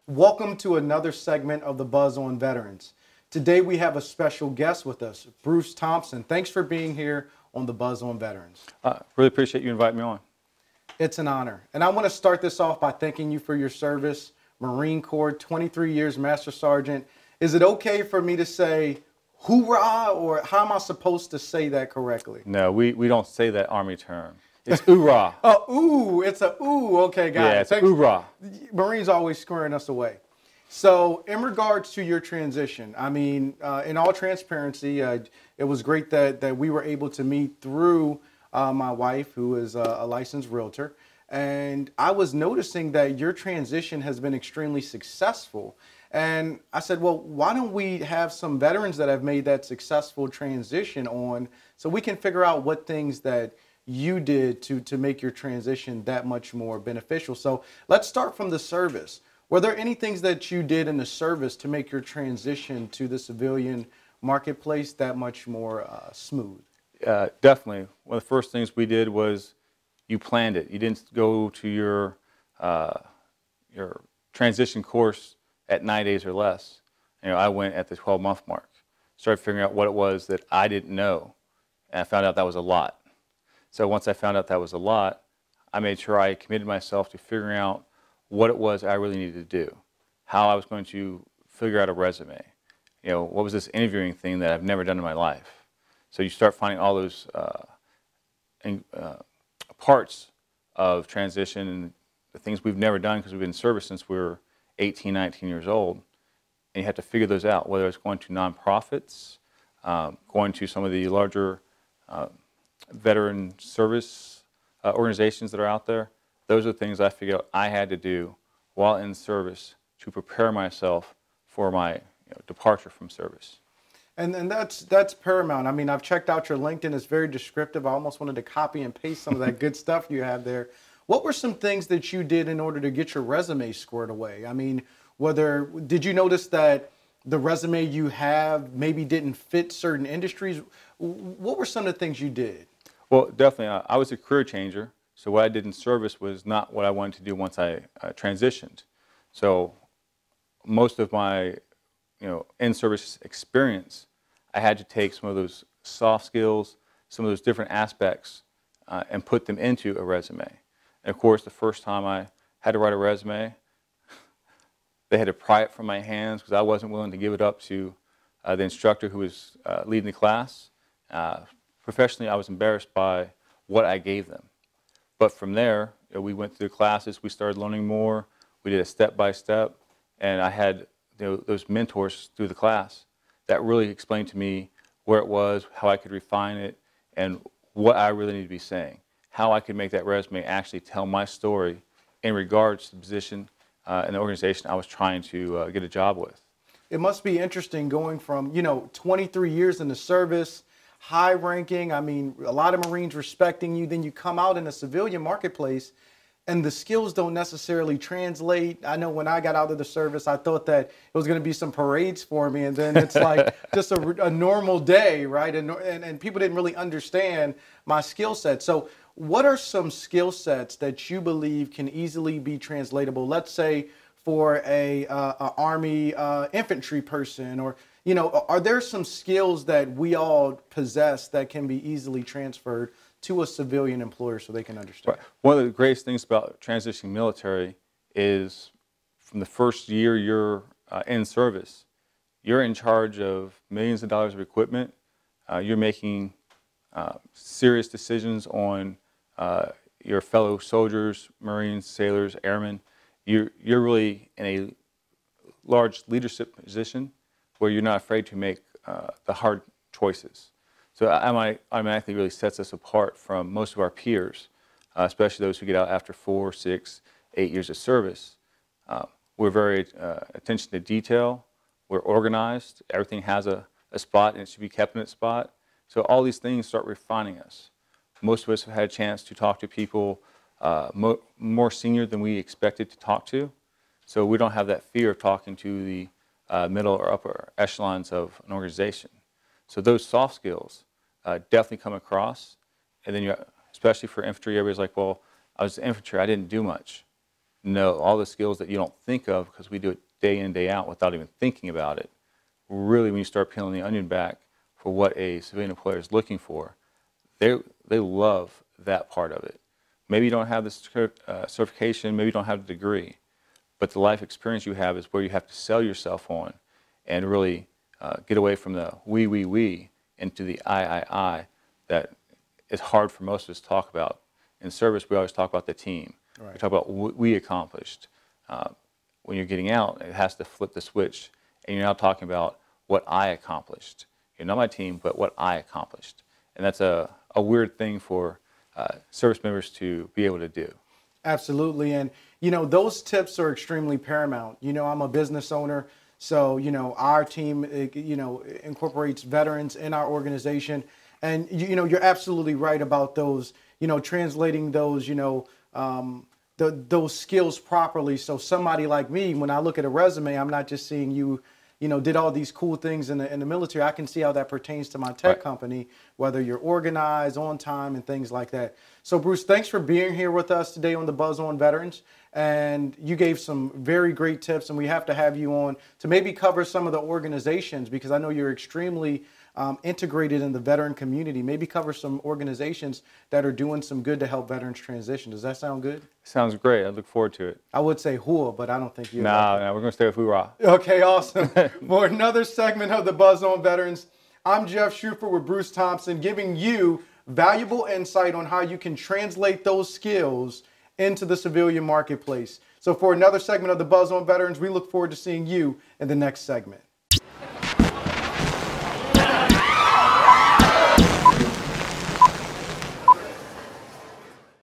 Welcome to another segment of the Buzz on Veterans. Today we have a special guest with us, Bruce Thompson. Thanks for being here on the Buzz on Veterans. Really appreciate you inviting me on. It's an honor. And I want to start this off by thanking you for your service. Marine Corps, 23 years, Master Sergeant. Is it okay for me to say hoorah, or how am I supposed to say that correctly? No, we don't say that Army term. It's hoorah. Oh, ooh, it's a ooh. Okay, got it. Yeah, it's hoorah. Marines always squaring us away. So in regards to your transition, I mean, in all transparency, it was great that we were able to meet through my wife, who is a licensed realtor. And I was noticing that your transition has been extremely successful. And I said, well, why don't we have some veterans that have made that successful transition on, so we can figure out what things that you did to make your transition that much more beneficial. So let's start from the service. Were there any things that you did in the service to make your transition to the civilian marketplace that much more smooth? Definitely. One of the first things we did was you planned it. You didn't go to your transition course at 9 days or less. You know, I went at the 12-month mark. Started figuring out what it was that I didn't know, and I found out that was a lot. So once I found out that was a lot, I made sure I committed myself to figuring out what it was I really needed to do, how I was going to figure out a resume. You know, what was this interviewing thing that I've never done in my life? So you start finding all those parts of transition and the things we've never done because we've been in service since we were 18, 19 years old. And you have to figure those out, whether it's going to nonprofits, going to some of the larger veteran service organizations that are out there. Those are the things I figured out I had to do while in service to prepare myself for my departure from service. And that's paramount. I mean, I've checked out your LinkedIn. It's very descriptive. I almost wanted to copy and paste some of that good stuff you have there. What were some things that you did in order to get your resume squared away? I mean, did you notice that the resume you have maybe didn't fit certain industries? What were some of the things you did? Well, definitely. I was a career changer. So what I did in service was not what I wanted to do once I transitioned. So most of my in-service experience, I had to take some of those soft skills, some of those different aspects, and put them into a resume. And of course, the first time I had to write a resume, they had to pry it from my hands because I wasn't willing to give it up to the instructor who was leading the class. Professionally, I was embarrassed by what I gave them. But from there, we went through the classes, we started learning more, we did a step-by-step, and I had those mentors through the class that really explained to me where it was, how I could refine it, and what I really need to be saying, how I could make that resume actually tell my story in regards to the position and the organization I was trying to get a job with. It must be interesting going from, 23 years in the service, high ranking, I mean, a lot of Marines respecting you, then you come out in the civilian marketplace and the skills don't necessarily translate. I know when I got out of the service, I thought that it was going to be some parades for me, and then it's like just a normal day, right? And people didn't really understand my skill set. So what are some skill sets that you believe can easily be translatable, let's say for a Army infantry person, or are there some skills that we all possess that can be easily transferred to a civilian employer so they can understand? Right. One of the greatest things about transitioning military is from the first year you're in service, you're in charge of millions of dollars of equipment. You're making serious decisions on your fellow soldiers, Marines, sailors, airmen. You're really in a large leadership position where you're not afraid to make the hard choices. So it automatically really sets us apart from most of our peers, especially those who get out after 4, 6, 8 years of service. We're very attention to detail. We're organized. Everything has a spot, and it should be kept in its spot. So all these things start refining us. Most of us have had a chance to talk to people more senior than we expected to talk to. So we don't have that fear of talking to the middle or upper echelons of an organization. So those soft skills definitely come across. And then, especially for infantry, everybody's like, well, I was infantry, I didn't do much. know all the skills that you don't think of because we do it day in, day out without even thinking about it. Really, when you start peeling the onion back for what a civilian employer is looking for, they love that part of it. Maybe you don't have the certification, maybe you don't have the degree, but the life experience you have is where you have to sell yourself on and really get away from the we into the I that is hard for most of us to talk about. In service, we always talk about the team. Right. We talk about what we accomplished. When you're getting out, it has to flip the switch, and you're now talking about what I accomplished. You're not my team, but what I accomplished. And that's a weird thing for service members to be able to do. Absolutely. And, those tips are extremely paramount. I'm a business owner. So, our team, incorporates veterans in our organization. And, you're absolutely right about those, translating those, those skills properly. So somebody like me, when I look at a resume, I'm not just seeing you did all these cool things in the military. I can see how that pertains to my tech company, whether you're organized, on time, and things like that. So Bruce, thanks for being here with us today on the Buzz on Veterans. And you gave some very great tips, and we have to have you on to maybe cover some of the organizations, because I know you're extremely integrated in the veteran community. Maybe cover some organizations that are doing some good to help veterans transition. Does that sound good? Sounds great. I look forward to it. I would say hua, but I don't think you. No, we're going to stay with hoorah. Okay, awesome. For another segment of the Buzz on Veterans, I'm Jeff Schufer with Bruce Thompson, giving you valuable insight on how you can translate those skills into the civilian marketplace. So for another segment of the Buzz on Veterans, we look forward to seeing you in the next segment.